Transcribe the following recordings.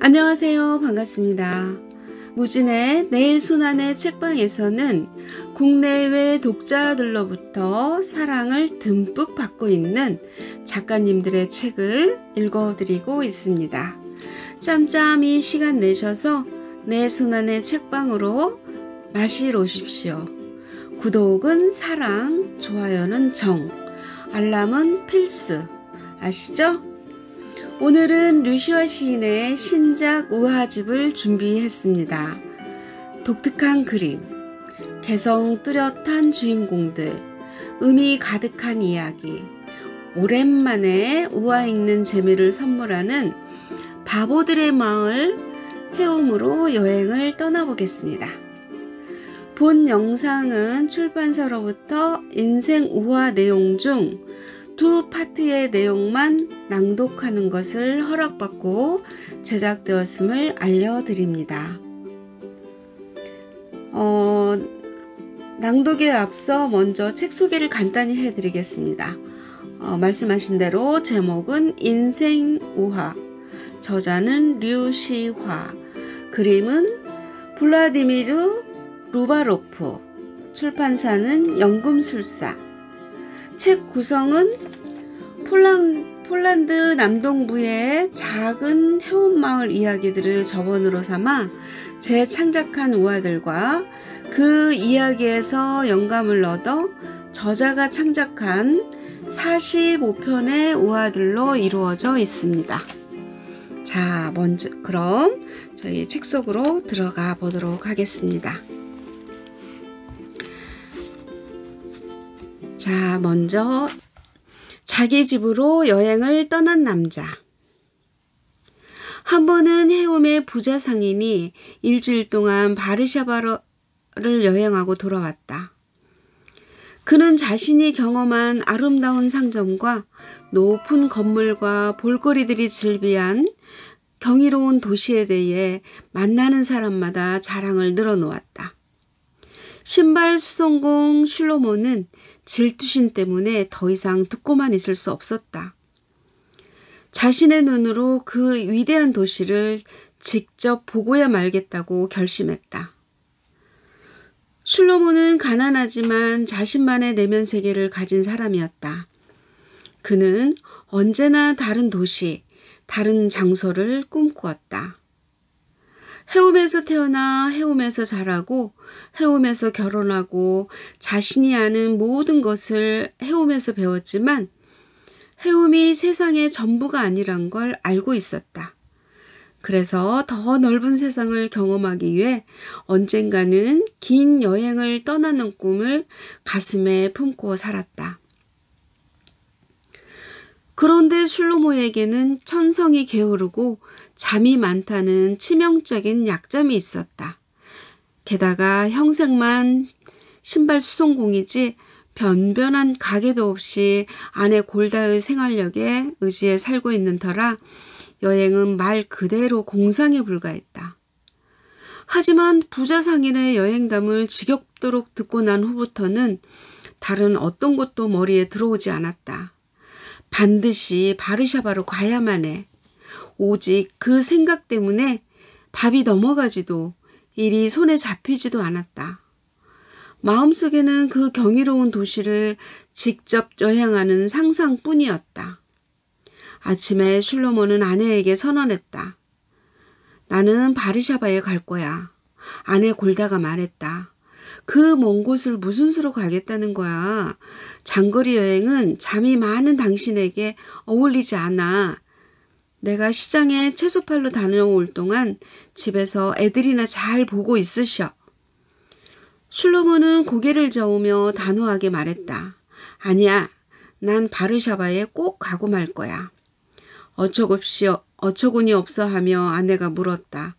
안녕하세요. 반갑습니다. 무진의 내 손안의 책방에서는 국내외 독자들로부터 사랑을 듬뿍 받고 있는 작가님들의 책을 읽어드리고 있습니다. 짬짬이 시간 내셔서 내 손안의 책방으로 마시러 오십시오. 구독은 사랑, 좋아요는 정, 알람은 필수. 아시죠? 오늘은 류시아 시인의 신작 우화집을 준비했습니다. 독특한 그림, 개성 뚜렷한 주인공들, 의미 가득한 이야기, 오랜만에 우화 읽는 재미를 선물하는 바보들의 마을 해움으로 여행을 떠나보겠습니다. 본 영상은 출판사로부터 인생 우화 내용 중 두 파트의 내용만 낭독하는 것을 허락받고 제작되었음을 알려드립니다. 낭독에 앞서 먼저 책 소개를 간단히 해드리겠습니다. 말씀하신 대로 제목은 인생 우화, 저자는 류시화, 그림은 블라디미르 루바로프, 출판사는 연금술사. 책 구성은 폴란드 남동부의 작은 해운마을 이야기들을 저번으로 삼아 재창작한 우화들과 그 이야기에서 영감을 얻어 저자가 창작한 45편의 우화들로 이루어져 있습니다. 자, 먼저 그럼 저희 책 속으로 들어가 보도록 하겠습니다. 자, 먼저 자기 집으로 여행을 떠난 남자. 한 번은 해움의 부자 상인이 일주일 동안 바르샤바를 여행하고 돌아왔다. 그는 자신이 경험한 아름다운 상점과 높은 건물과 볼거리들이 즐비한 경이로운 도시에 대해 만나는 사람마다 자랑을 늘어놓았다. 신발 수송공 슐로모는 질투심 때문에 더 이상 듣고만 있을 수 없었다. 자신의 눈으로 그 위대한 도시를 직접 보고야 말겠다고 결심했다. 슐로모는 가난하지만 자신만의 내면 세계를 가진 사람이었다. 그는 언제나 다른 도시, 다른 장소를 꿈꾸었다. 해움에서 태어나 해움에서 자라고 해움에서 결혼하고 자신이 아는 모든 것을 해움에서 배웠지만 해움이 세상의 전부가 아니란 걸 알고 있었다. 그래서 더 넓은 세상을 경험하기 위해 언젠가는 긴 여행을 떠나는 꿈을 가슴에 품고 살았다. 그런데 슐로모에게는 천성이 게으르고 잠이 많다는 치명적인 약점이 있었다. 게다가 형색만 신발 수송공이지 변변한 가게도 없이 아내 골다의 생활력에 의지해 살고 있는 터라 여행은 말 그대로 공상에 불과했다. 하지만 부자 상인의 여행담을 지겹도록 듣고 난 후부터는 다른 어떤 것도 머리에 들어오지 않았다. 반드시 바르샤바로 가야만 해. 오직 그 생각 때문에 밥이 넘어가지도 일이 손에 잡히지도 않았다. 마음속에는 그 경이로운 도시를 직접 여행하는 상상뿐이었다. 아침에 슐로모는 아내에게 선언했다. 나는 바르샤바에 갈 거야. 아내 골다가 말했다. 그 먼 곳을 무슨 수로 가겠다는 거야. 장거리 여행은 잠이 많은 당신에게 어울리지 않아. 내가 시장에 채소 팔러 다녀올 동안 집에서 애들이나 잘 보고 있으셔. 슐로모는 고개를 저으며 단호하게 말했다. 아니야, 난 바르샤바에 꼭 가고 말 거야. 어처구니 없어 하며 아내가 물었다.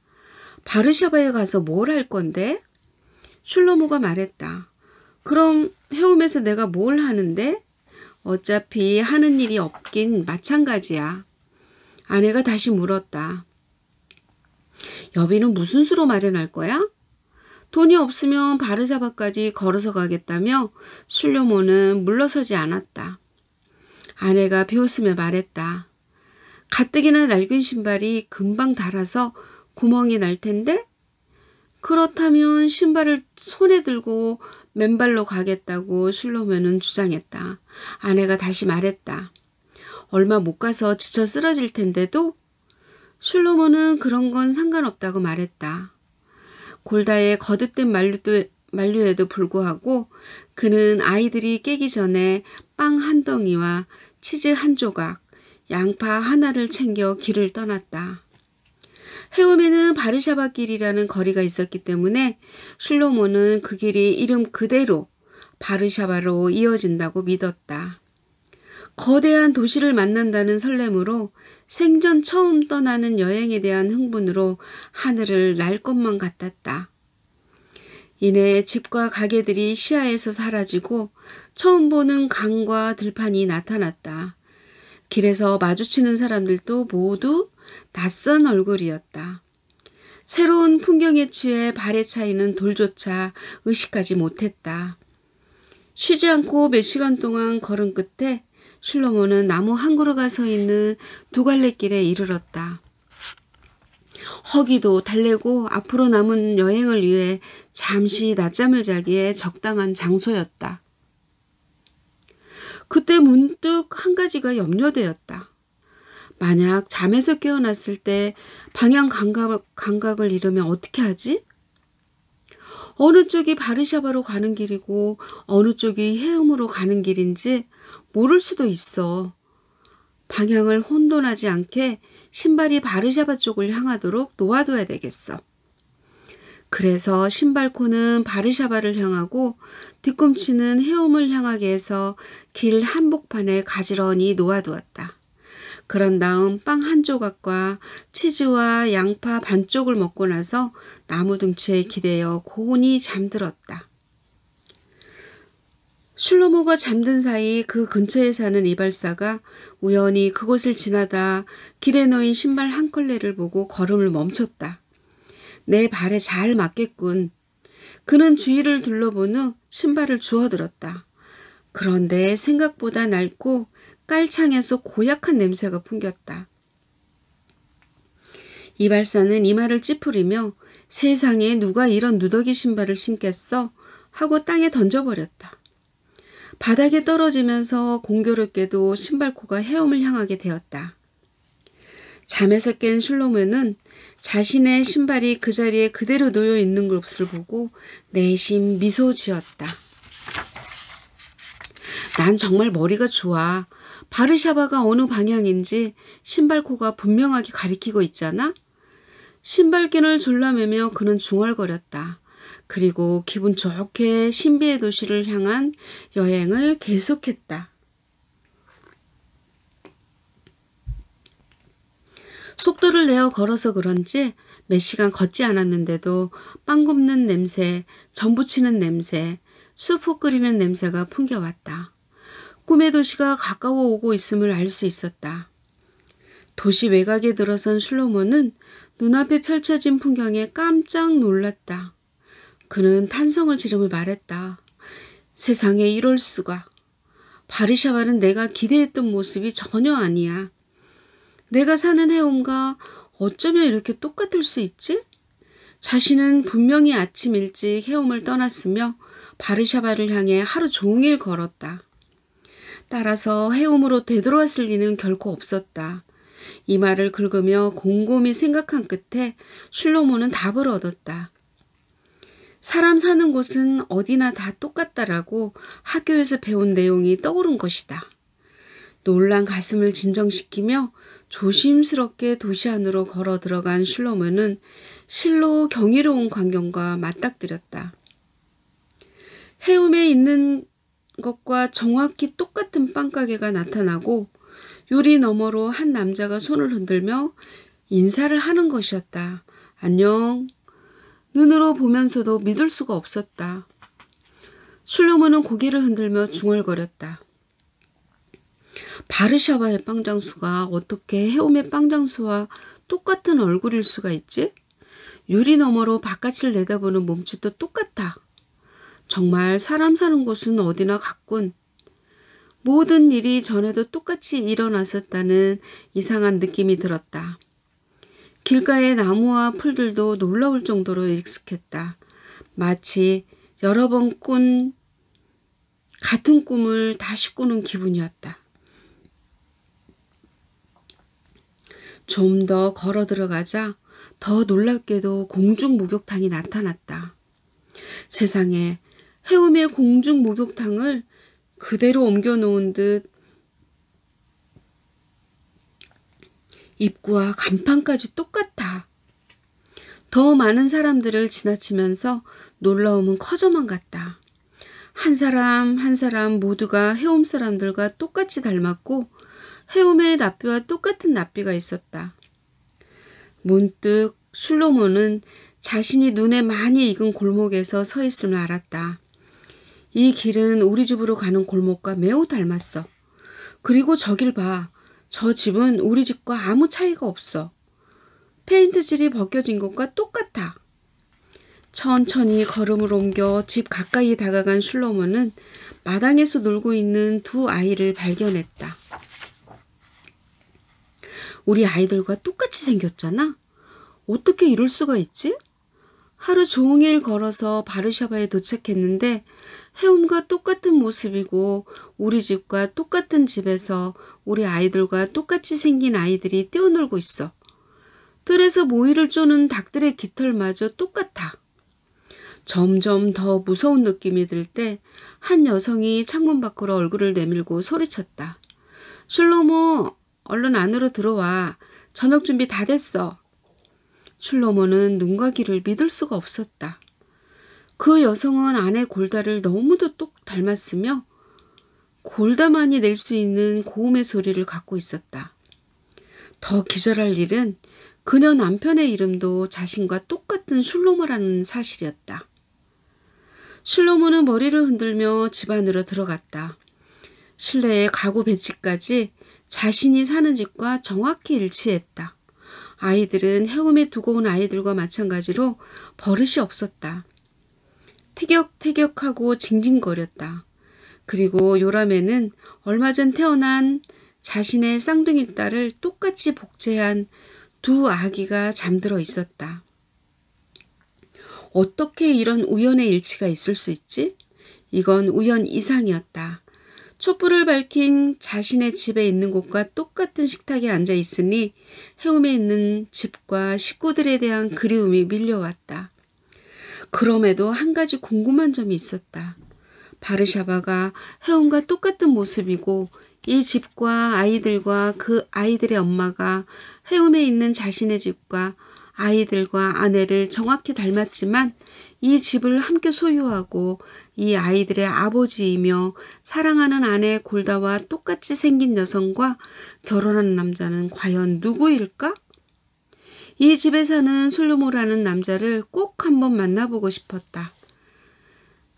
바르샤바에 가서 뭘 할 건데? 슐로모가 말했다. 그럼 해움에서 내가 뭘 하는데? 어차피 하는 일이 없긴 마찬가지야. 아내가 다시 물었다. 여비는 무슨 수로 마련할 거야? 돈이 없으면 바르샤바까지 걸어서 가겠다며 슐로모는 물러서지 않았다. 아내가 비웃으며 말했다. 가뜩이나 낡은 신발이 금방 닳아서 구멍이 날 텐데? 그렇다면 신발을 손에 들고 맨발로 가겠다고 슐로몬은 주장했다. 아내가 다시 말했다. 얼마 못 가서 지쳐 쓰러질 텐데도? 슐로몬은 그런 건 상관없다고 말했다. 골다의 거듭된 만류에도 불구하고 그는 아이들이 깨기 전에 빵 한 덩이와 치즈 한 조각, 양파 하나를 챙겨 길을 떠났다. 헤움에는 바르샤바 길이라는 거리가 있었기 때문에 슐로몬은 그 길이 이름 그대로 바르샤바로 이어진다고 믿었다. 거대한 도시를 만난다는 설렘으로 생전 처음 떠나는 여행에 대한 흥분으로 하늘을 날 것만 같았다. 이내 집과 가게들이 시야에서 사라지고 처음 보는 강과 들판이 나타났다. 길에서 마주치는 사람들도 모두 낯선 얼굴이었다. 새로운 풍경에 취해 발에 차이는 돌조차 의식하지 못했다. 쉬지 않고 몇 시간 동안 걸은 끝에 슐로몬은 나무 한 그루가 서 있는 두 갈래길에 이르렀다. 허기도 달래고 앞으로 남은 여행을 위해 잠시 낮잠을 자기에 적당한 장소였다. 그때 문득 한 가지가 염려되었다. 만약 잠에서 깨어났을 때 방향 감각을 잃으면 어떻게 하지? 어느 쪽이 바르샤바로 가는 길이고 어느 쪽이 헤움으로 가는 길인지 모를 수도 있어. 방향을 혼돈하지 않게 신발이 바르샤바 쪽을 향하도록 놓아둬야 되겠어. 그래서 신발코는 바르샤바를 향하고 뒤꿈치는 헤움을 향하게 해서 길 한복판에 가지런히 놓아두었다. 그런 다음 빵 한 조각과 치즈와 양파 반쪽을 먹고 나서 나무 둥치에 기대어 고온히 잠들었다. 슐로모가 잠든 사이 그 근처에 사는 이발사가 우연히 그곳을 지나다 길에 놓인 신발 한 컬레를 보고 걸음을 멈췄다. 내 발에 잘 맞겠군. 그는 주위를 둘러본 후 신발을 주워들었다. 그런데 생각보다 낡고 깔창에서 고약한 냄새가 풍겼다. 이발사는 이마를 찌푸리며 세상에 누가 이런 누더기 신발을 신겠어? 하고 땅에 던져버렸다. 바닥에 떨어지면서 공교롭게도 신발코가 헤엄을 향하게 되었다. 잠에서 깬 슐로몬은 자신의 신발이 그 자리에 그대로 놓여 있는 것을 보고 내심 미소 지었다. 난 정말 머리가 좋아. 바르샤바가 어느 방향인지 신발코가 분명하게 가리키고 있잖아. 신발끈을 졸라매며 그는 중얼거렸다. 그리고 기분 좋게 신비의 도시를 향한 여행을 계속했다. 속도를 내어 걸어서 그런지 몇 시간 걷지 않았는데도 빵 굽는 냄새, 전 부치는 냄새, 수프 끓이는 냄새가 풍겨왔다. 꿈의 도시가 가까워 오고 있음을 알 수 있었다. 도시 외곽에 들어선 슐로몬은 눈앞에 펼쳐진 풍경에 깜짝 놀랐다. 그는 탄성을 지르며 말했다. 세상에 이럴 수가. 바르샤바는 내가 기대했던 모습이 전혀 아니야. 내가 사는 헤움과 어쩌면 이렇게 똑같을 수 있지? 자신은 분명히 아침 일찍 헤움을 떠났으며 바르샤바를 향해 하루 종일 걸었다. 따라서 헤움으로 되돌아왔을 리는 결코 없었다. 이 말을 긁으며 곰곰이 생각한 끝에 슐로몬은 답을 얻었다. 사람 사는 곳은 어디나 다 똑같다라고 학교에서 배운 내용이 떠오른 것이다. 놀란 가슴을 진정시키며 조심스럽게 도시 안으로 걸어 들어간 슐로몬은 실로 경이로운 광경과 맞닥뜨렸다. 헤움에 있는 것과 정확히 똑같은 빵가게가 나타나고 유리 너머로 한 남자가 손을 흔들며 인사를 하는 것이었다. 안녕. 눈으로 보면서도 믿을 수가 없었다. 슐로몬은 고개를 흔들며 중얼거렸다. 바르샤바의 빵장수가 어떻게 헤움의 빵장수와 똑같은 얼굴일 수가 있지? 유리 너머로 바깥을 내다보는 몸짓도 똑같아. 정말 사람 사는 곳은 어디나 같군. 모든 일이 전에도 똑같이 일어났었다는 이상한 느낌이 들었다. 길가의 나무와 풀들도 놀라울 정도로 익숙했다. 마치 여러 번 꾼 같은 꿈을 다시 꾸는 기분이었다. 좀 더 걸어 들어가자 더 놀랍게도 공중 목욕탕이 나타났다. 세상에, 해움의 공중 목욕탕을 그대로 옮겨놓은 듯 입구와 간판까지 똑같아. 더 많은 사람들을 지나치면서 놀라움은 커져만 갔다. 한 사람 한 사람 모두가 해움 사람들과 똑같이 닮았고 해움의 납비와 똑같은 납비가 있었다. 문득 술로몬은 자신이 눈에 많이 익은 골목에서 서 있음을 알았다. 이 길은 우리 집으로 가는 골목과 매우 닮았어. 그리고 저길 봐. 저 집은 우리 집과 아무 차이가 없어. 페인트질이 벗겨진 것과 똑같아. 천천히 걸음을 옮겨 집 가까이 다가간 술로몬은 마당에서 놀고 있는 두 아이를 발견했다. 우리 아이들과 똑같이 생겼잖아. 어떻게 이럴 수가 있지? 하루 종일 걸어서 바르샤바에 도착했는데 해움과 똑같은 모습이고 우리 집과 똑같은 집에서 우리 아이들과 똑같이 생긴 아이들이 뛰어놀고 있어. 뜰에서 모이를 쪼는 닭들의 깃털마저 똑같아. 점점 더 무서운 느낌이 들 때 한 여성이 창문 밖으로 얼굴을 내밀고 소리쳤다. 술로모, 얼른 안으로 들어와. 저녁 준비 다 됐어. 술로모는 눈과 귀를 믿을 수가 없었다. 그 여성은 아내 골다를 너무도 똑 닮았으며 골다만이 낼 수 있는 고음의 소리를 갖고 있었다. 더 기절할 일은 그녀 남편의 이름도 자신과 똑같은 술로모라는 사실이었다. 술로모는 머리를 흔들며 집 안으로 들어갔다. 실내에 가구 배치까지 자신이 사는 집과 정확히 일치했다. 아이들은 해움에 두고 온 아이들과 마찬가지로 버릇이 없었다. 티격태격하고 징징거렸다. 그리고 요람에는 얼마 전 태어난 자신의 쌍둥이 딸을 똑같이 복제한 두 아기가 잠들어 있었다. 어떻게 이런 우연의 일치가 있을 수 있지? 이건 우연 이상이었다. 촛불을 밝힌 자신의 집에 있는 곳과 똑같은 식탁에 앉아 있으니 해움에 있는 집과 식구들에 대한 그리움이 밀려왔다. 그럼에도 한 가지 궁금한 점이 있었다. 바르샤바가 해움과 똑같은 모습이고 이 집과 아이들과 그 아이들의 엄마가 해움에 있는 자신의 집과 아이들과 아내를 정확히 닮았지만 이 집을 함께 소유하고 이 아이들의 아버지이며 사랑하는 아내 골다와 똑같이 생긴 여성과 결혼한 남자는 과연 누구일까? 이 집에 사는 술루모라는 남자를 꼭 한번 만나보고 싶었다.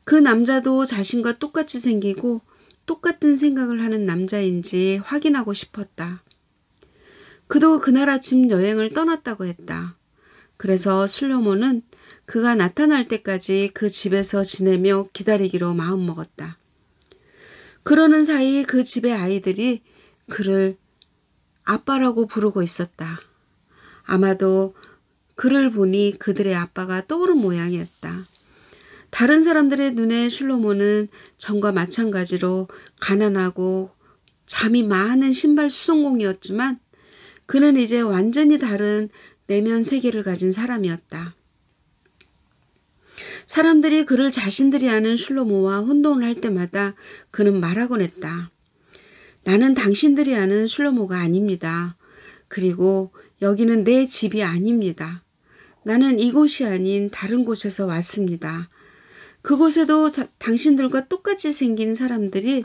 그 남자도 자신과 똑같이 생기고 똑같은 생각을 하는 남자인지 확인하고 싶었다. 그도 그날 아침 여행을 떠났다고 했다. 그래서 술로모는 그가 나타날 때까지 그 집에서 지내며 기다리기로 마음먹었다. 그러는 사이 그 집의 아이들이 그를 아빠라고 부르고 있었다. 아마도 그를 보니 그들의 아빠가 떠오른 모양이었다. 다른 사람들의 눈에 술로모는 전과 마찬가지로 가난하고 잠이 많은 신발 수송공이었지만 그는 이제 완전히 다른 내면 세계를 가진 사람이었다. 사람들이 그를 자신들이 아는 술로모와 혼동을 할 때마다 그는 말하곤 했다. 나는 당신들이 아는 술로모가 아닙니다. 그리고 여기는 내 집이 아닙니다. 나는 이곳이 아닌 다른 곳에서 왔습니다. 그곳에도 당신들과 똑같이 생긴 사람들이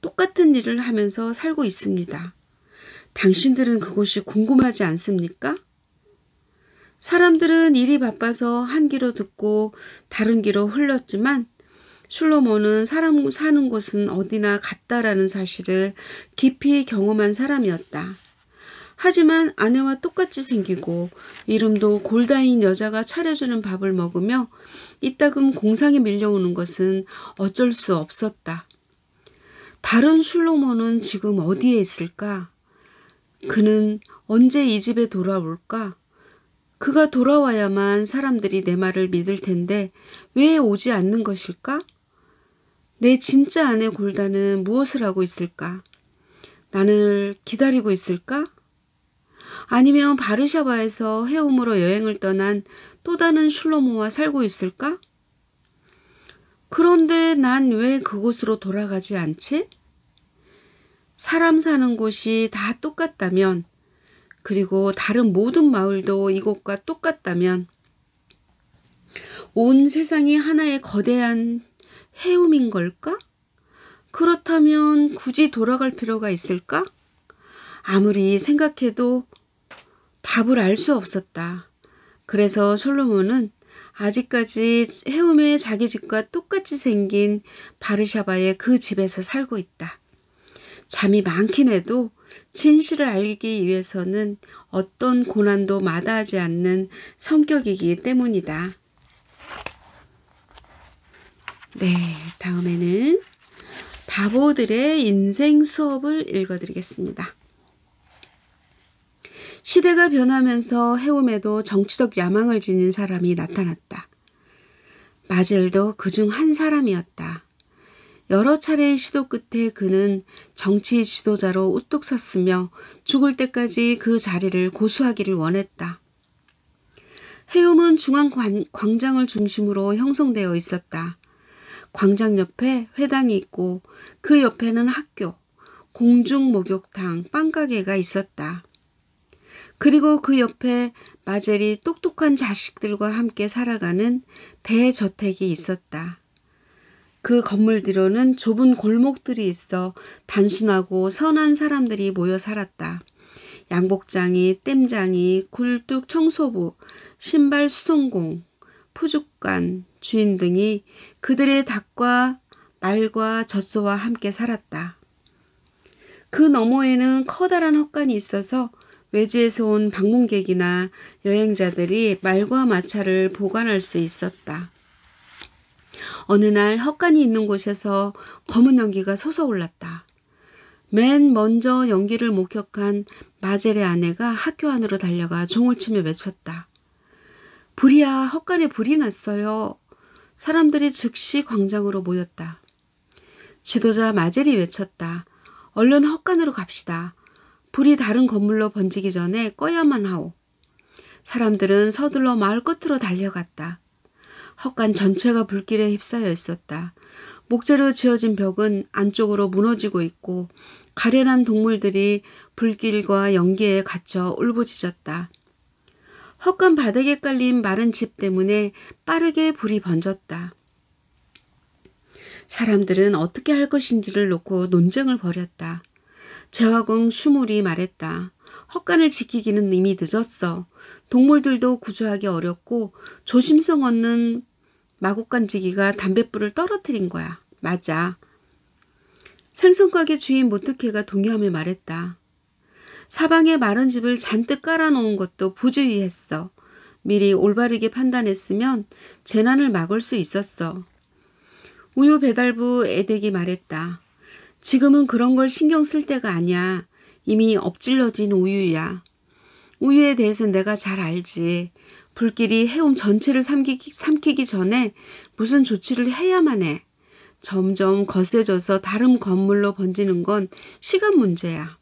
똑같은 일을 하면서 살고 있습니다. 당신들은 그곳이 궁금하지 않습니까? 사람들은 일이 바빠서 한 귀로 듣고 다른 귀로 흘렸지만 술로모는 사람 사는 곳은 어디나 같다라는 사실을 깊이 경험한 사람이었다. 하지만 아내와 똑같이 생기고 이름도 골다인 여자가 차려주는 밥을 먹으며 이따금 공상이 밀려오는 것은 어쩔 수 없었다. 다른 슐로모는 지금 어디에 있을까? 그는 언제 이 집에 돌아올까? 그가 돌아와야만 사람들이 내 말을 믿을 텐데 왜 오지 않는 것일까? 내 진짜 아내 골다는 무엇을 하고 있을까? 나를 기다리고 있을까? 아니면 바르샤바에서 해움으로 여행을 떠난 또 다른 슐로모와 살고 있을까? 그런데 난 왜 그곳으로 돌아가지 않지? 사람 사는 곳이 다 똑같다면, 그리고 다른 모든 마을도 이곳과 똑같다면, 온 세상이 하나의 거대한 해움인 걸까? 그렇다면 굳이 돌아갈 필요가 있을까? 아무리 생각해도 답을 알 수 없었다. 그래서 솔로몬은 아직까지 해움의 자기 집과 똑같이 생긴 바르샤바의 그 집에서 살고 있다. 잠이 많긴 해도 진실을 알기 위해서는 어떤 고난도 마다하지 않는 성격이기 때문이다. 네, 다음에는 바보들의 인생 수업을 읽어드리겠습니다. 시대가 변하면서 해움에도 정치적 야망을 지닌 사람이 나타났다. 마젤도 그중 한 사람이었다. 여러 차례의 시도 끝에 그는 정치 지도자로 우뚝 섰으며 죽을 때까지 그 자리를 고수하기를 원했다. 해움은 중앙 광장을 중심으로 형성되어 있었다. 광장 옆에 회당이 있고 그 옆에는 학교, 공중 목욕탕, 빵가게가 있었다. 그리고 그 옆에 마젤이 똑똑한 자식들과 함께 살아가는 대저택이 있었다. 그 건물 뒤로는 좁은 골목들이 있어 단순하고 선한 사람들이 모여 살았다. 양복장이, 땜장이, 굴뚝 청소부, 신발 수송공, 푸죽관, 주인 등이 그들의 닭과 말과 젖소와 함께 살았다. 그 너머에는 커다란 헛간이 있어서 외지에서 온 방문객이나 여행자들이 말과 마차를 보관할 수 있었다. 어느 날 헛간이 있는 곳에서 검은 연기가 솟아올랐다. 맨 먼저 연기를 목격한 마젤의 아내가 학교 안으로 달려가 종을 치며 외쳤다. 불이야, 헛간에 불이 났어요. 사람들이 즉시 광장으로 모였다. 지도자 마젤이 외쳤다. 얼른 헛간으로 갑시다. 불이 다른 건물로 번지기 전에 꺼야만 하오. 사람들은 서둘러 마을 끝으로 달려갔다. 헛간 전체가 불길에 휩싸여 있었다. 목재로 지어진 벽은 안쪽으로 무너지고 있고 가련한 동물들이 불길과 연기에 갇혀 울부짖었다. 헛간 바닥에 깔린 마른 집 때문에 빠르게 불이 번졌다. 사람들은 어떻게 할 것인지를 놓고 논쟁을 벌였다. 제화공 슈물이 말했다. 헛간을 지키기는 이미 늦었어. 동물들도 구조하기 어렵고 조심성 없는 마곡간지기가 담뱃불을 떨어뜨린 거야. 맞아. 생선가게 주인 모트케가 동요하며 말했다. 사방에 마른 집을 잔뜩 깔아놓은 것도 부주의했어. 미리 올바르게 판단했으면 재난을 막을 수 있었어. 우유 배달부 애댁이 말했다. 지금은 그런 걸 신경 쓸 때가 아니야. 이미 엎질러진 우유야. 우유에 대해서는 내가 잘 알지. 불길이 해움 전체를 삼키기 전에 무슨 조치를 해야만 해. 점점 거세져서 다른 건물로 번지는 건 시간 문제야.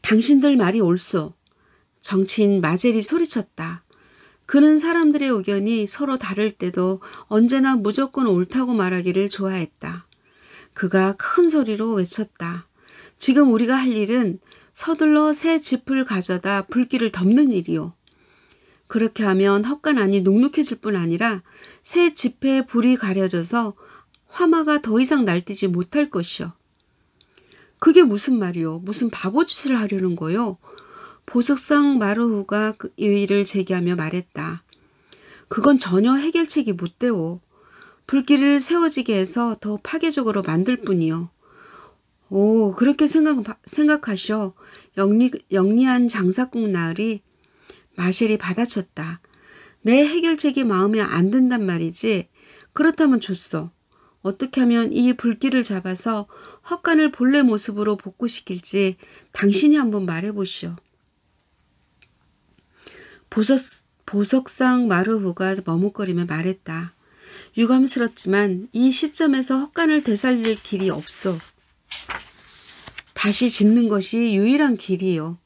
당신들 말이 옳소. 정치인 마젤이 소리쳤다. 그는 사람들의 의견이 서로 다를 때도 언제나 무조건 옳다고 말하기를 좋아했다. 그가 큰 소리로 외쳤다. 지금 우리가 할 일은 서둘러 새 짚을 가져다 불길을 덮는 일이요. 그렇게 하면 헛간 안이 눅눅해질 뿐 아니라 새 짚에 불이 가려져서 화마가 더 이상 날뛰지 못할 것이요. 그게 무슨 말이요? 무슨 바보짓을 하려는 거요? 보석상 마르후가 이의를 제기하며 말했다. 그건 전혀 해결책이 못 되오. 불길을 세워지게 해서 더 파괴적으로 만들 뿐이요. 오, 그렇게 생각하셔. 영리한 장사꾼 나으리. 마셸이 받아쳤다. 내 해결책이 마음에 안 든단 말이지. 그렇다면 좋소. 어떻게 하면 이 불길을 잡아서 헛간을 본래 모습으로 복구시킬지 당신이 한번 말해보시오. 보석상 마루후가 머뭇거리며 말했다. 유감스럽지만 이 시점에서 헛간을 되살릴 길이 없어. 다시 짓는 것이 유일한 길이요.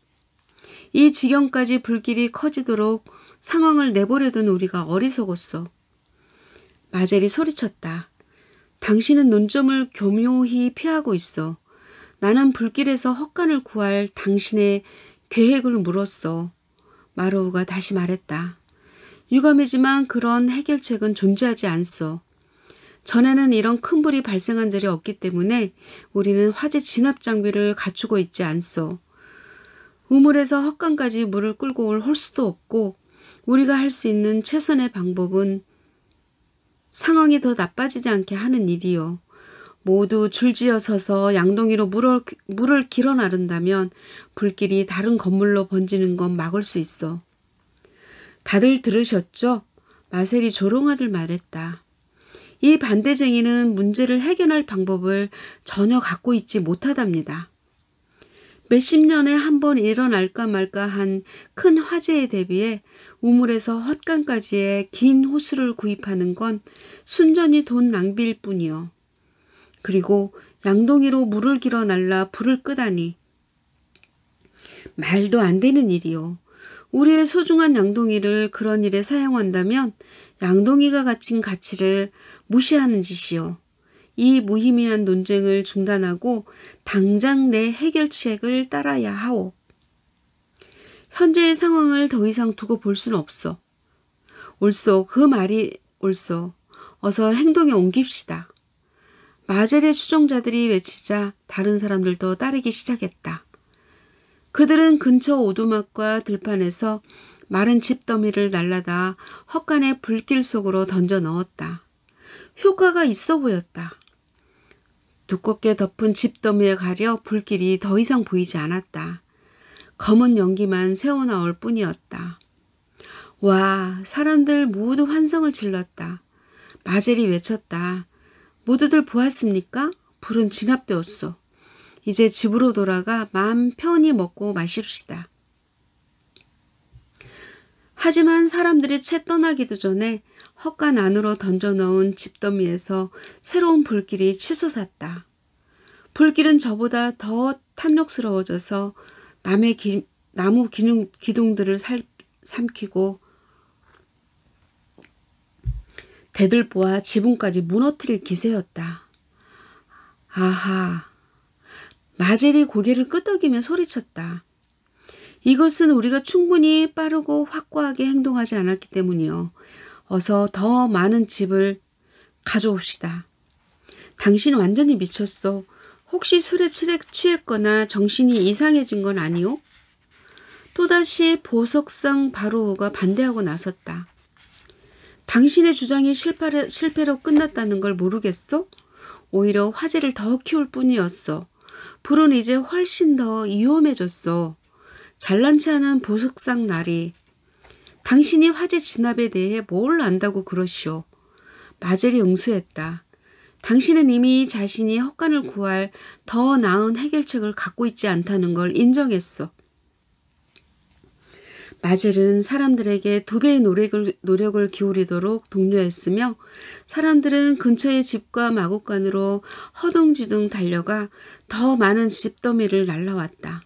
이 지경까지 불길이 커지도록 상황을 내버려둔 우리가 어리석었어. 마젤이 소리쳤다. 당신은 논점을 교묘히 피하고 있어. 나는 불길에서 헛간을 구할 당신의 계획을 물었어. 마루후가 다시 말했다. 유감이지만 그런 해결책은 존재하지 않소. 전에는 이런 큰 불이 발생한 적이 없기 때문에 우리는 화재 진압 장비를 갖추고 있지 않소. 우물에서 헛간까지 물을 끌고 올 홀수도 없고 우리가 할 수 있는 최선의 방법은 상황이 더 나빠지지 않게 하는 일이요. 모두 줄지어 서서 양동이로 물을 길어 나른다면 불길이 다른 건물로 번지는 건 막을 수 있어. 다들 들으셨죠? 마셀이 조롱하듯 말했다. 이 반대쟁이는 문제를 해결할 방법을 전혀 갖고 있지 못하답니다. 몇십 년에 한 번 일어날까 말까 한 큰 화재에 대비해 우물에서 헛간까지의 긴 호수를 구입하는 건 순전히 돈 낭비일 뿐이요. 그리고 양동이로 물을 길어 날라 불을 끄다니. 말도 안 되는 일이요. 우리의 소중한 양동이를 그런 일에 사용한다면 양동이가 가진 가치를 무시하는 짓이요. 이 무의미한 논쟁을 중단하고 당장 내 해결책을 따라야 하오. 현재의 상황을 더 이상 두고 볼 수는 없어. 옳소. 그 말이 옳소. 어서 행동에 옮깁시다. 마젤의 추종자들이 외치자 다른 사람들도 따르기 시작했다. 그들은 근처 오두막과 들판에서 마른 집더미를 날라다 헛간의 불길 속으로 던져 넣었다. 효과가 있어 보였다. 두껍게 덮은 집더미에 가려 불길이 더 이상 보이지 않았다. 검은 연기만 새어나올 뿐이었다. 와, 사람들 모두 환성을 질렀다. 마젤이 외쳤다. 모두들 보았습니까? 불은 진압되었소. 이제 집으로 돌아가 마음 편히 먹고 마십시다. 하지만 사람들이 채 떠나기도 전에 헛간 안으로 던져 넣은 집더미에서 새로운 불길이 치솟았다. 불길은 저보다 더 탐욕스러워져서 나무 기둥들을 삼키고 대들보와 지붕까지 무너뜨릴 기세였다. 아하. 마젤이 고개를 끄덕이며 소리쳤다. 이것은 우리가 충분히 빠르고 확고하게 행동하지 않았기 때문이요. 어서 더 많은 집을 가져옵시다. 당신 완전히 미쳤어. 혹시 술에 취했거나 정신이 이상해진 건 아니오? 또다시 보석상 바로우가 반대하고 나섰다. 당신의 주장이 실패로 끝났다는 걸 모르겠어? 오히려 화재를 더 키울 뿐이었어. 불은 이제 훨씬 더 위험해졌어. 잘난치 않은 보석상 나리. 당신이 화재 진압에 대해 뭘 안다고 그러시오. 마젤이 응수했다. 당신은 이미 자신이 헛간을 구할 더 나은 해결책을 갖고 있지 않다는 걸 인정했어. 마젤은 사람들에게 2배의 노력을 기울이도록 독려했으며 사람들은 근처의 집과 마구간으로 허둥지둥 달려가 더 많은 집더미를 날라왔다.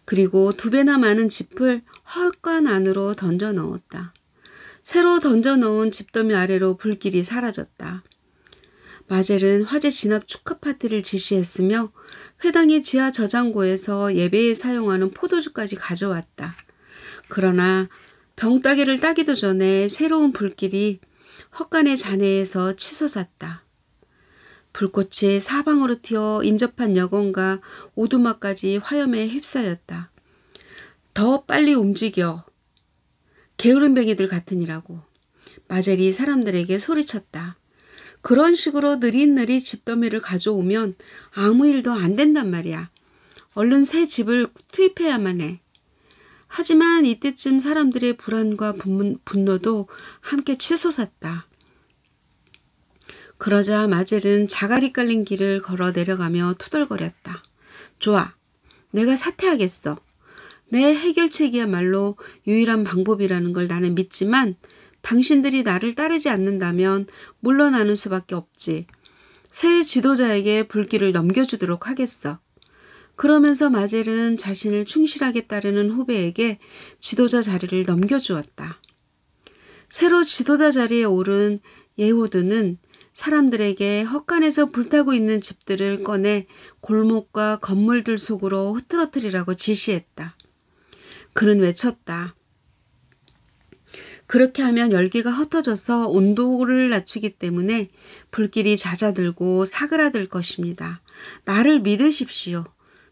그리고 2배나 많은 집을 헛간 안으로 던져 넣었다. 새로 던져 넣은 집더미 아래로 불길이 사라졌다. 마젤은 화재 진압 축하 파티를 지시했으며 회당의 지하 저장고에서 예배에 사용하는 포도주까지 가져왔다. 그러나 병따개를 따기도 전에 새로운 불길이 헛간의 잔해에서 치솟았다. 불꽃이 사방으로 튀어 인접한 여건과 오두막까지 화염에 휩싸였다. 더 빨리 움직여. 게으름뱅이들 같으니라고. 마젤이 사람들에게 소리쳤다. 그런 식으로 느릿느릿 집더미를 가져오면 아무 일도 안 된단 말이야. 얼른 새 집을 투입해야만 해. 하지만 이때쯤 사람들의 불안과 분노도 함께 치솟았다. 그러자 마젤은 자갈이 깔린 길을 걸어 내려가며 투덜거렸다. 좋아, 내가 사퇴하겠어. 내 해결책이야말로 유일한 방법이라는 걸 나는 믿지만 당신들이 나를 따르지 않는다면 물러나는 수밖에 없지. 새 지도자에게 불길을 넘겨주도록 하겠어. 그러면서 마젤은 자신을 충실하게 따르는 후배에게 지도자 자리를 넘겨주었다. 새로 지도자 자리에 오른 예후드는 사람들에게 헛간에서 불타고 있는 집들을 꺼내 골목과 건물들 속으로 흐트러뜨리라고 지시했다. 그는 외쳤다. 그렇게 하면 열기가 흩어져서 온도를 낮추기 때문에 불길이 잦아들고 사그라들 것입니다. 나를 믿으십시오.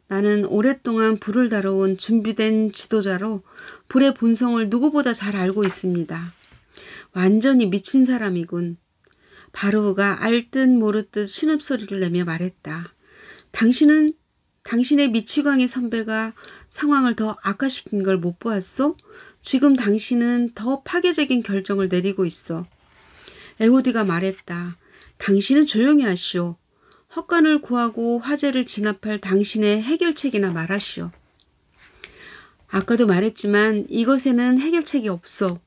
나는 오랫동안 불을 다뤄온 준비된 지도자로 불의 본성을 누구보다 잘 알고 있습니다. 완전히 미친 사람이군. 바르우가 알듯 모르듯 신음소리를 내며 말했다. 당신의 미치광이 선배가 상황을 더 악화시킨 걸 못 보았소? 지금 당신은 더 파괴적인 결정을 내리고 있어. 에후디가 말했다. 당신은 조용히 하시오. 헛간을 구하고 화재를 진압할 당신의 해결책이나 말하시오. 아까도 말했지만 이것에는 해결책이 없어.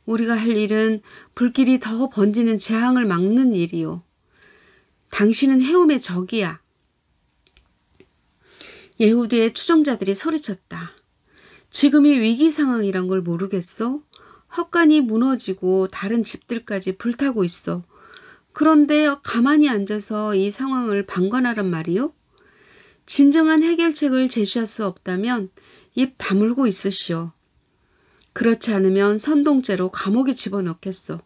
우리가 할 일은 불길이 더 번지는 재앙을 막는 일이요. 당신은 해움의 적이야. 예후드의 추종자들이 소리쳤다. 지금이 위기 상황이란 걸 모르겠어? 헛간이 무너지고 다른 집들까지 불타고 있어. 그런데 가만히 앉아서 이 상황을 방관하란 말이요? 진정한 해결책을 제시할 수 없다면 입 다물고 있으시오. 그렇지 않으면 선동죄로 감옥에 집어넣겠소.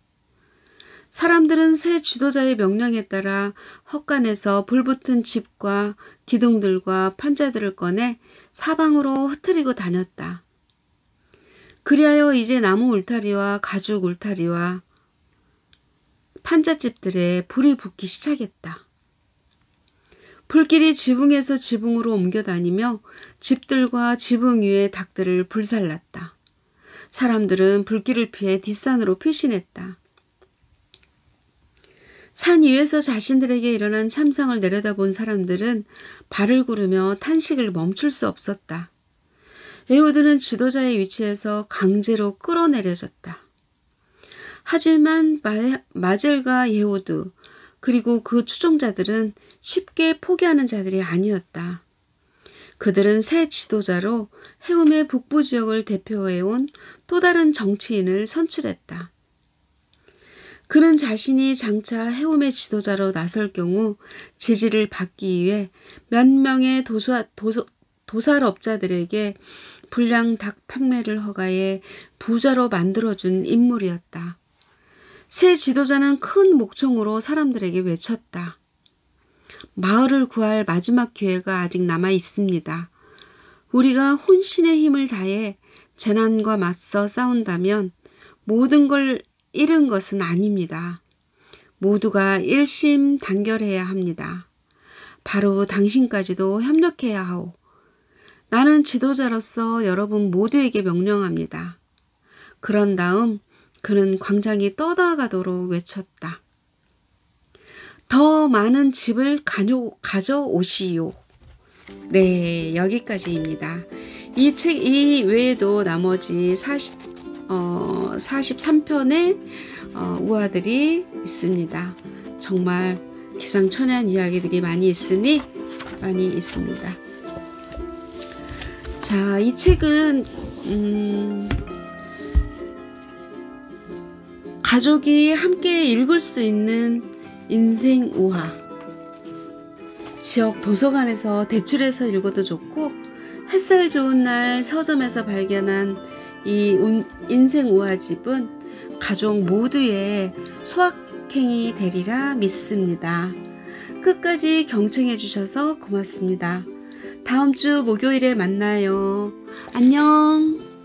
사람들은 새 지도자의 명령에 따라 헛간에서 불붙은 집과 기둥들과 판자들을 꺼내 사방으로 흩트리고 다녔다. 그리하여 이제 나무 울타리와 가죽 울타리와 판잣집들에 불이 붙기 시작했다. 불길이 지붕에서 지붕으로 옮겨다니며 집들과 지붕 위의 닭들을 불살랐다. 사람들은 불길을 피해 뒷산으로 피신했다. 산 위에서 자신들에게 일어난 참상을 내려다본 사람들은 발을 구르며 탄식을 멈출 수 없었다. 에후드는 지도자의 위치에서 강제로 끌어내려졌다. 하지만 마젤과 예후드 그리고 그 추종자들은 쉽게 포기하는 자들이 아니었다. 그들은 새 지도자로 해움의 북부 지역을 대표해온 또 다른 정치인을 선출했다. 그는 자신이 장차 해움의 지도자로 나설 경우 지지를 받기 위해 몇 명의 도살업자들에게 불량 닭 판매를 허가해 부자로 만들어준 인물이었다. 새 지도자는 큰 목청으로 사람들에게 외쳤다. 마을을 구할 마지막 기회가 아직 남아 있습니다. 우리가 혼신의 힘을 다해 재난과 맞서 싸운다면 모든 걸 잃은 것은 아닙니다. 모두가 일심단결해야 합니다. 바로 당신까지도 협력해야 하오. 나는 지도자로서 여러분 모두에게 명령합니다. 그런 다음 그는 광장이 떠나가도록 외쳤다. 더 많은 집을 가져오시오. 네, 여기까지입니다. 이 외에도 나머지 43편의 우화들이 있습니다. 정말 기상천외한 이야기들이 많이 있습니다. 자, 이 책은 가족이 함께 읽을 수 있는 인생 우화. 지역 도서관에서 대출해서 읽어도 좋고 햇살 좋은 날 서점에서 발견한 이 인생 우화집은 가족 모두의 소확행이 되리라 믿습니다. 끝까지 경청해 주셔서 고맙습니다. 다음 주 목요일에 만나요. 안녕.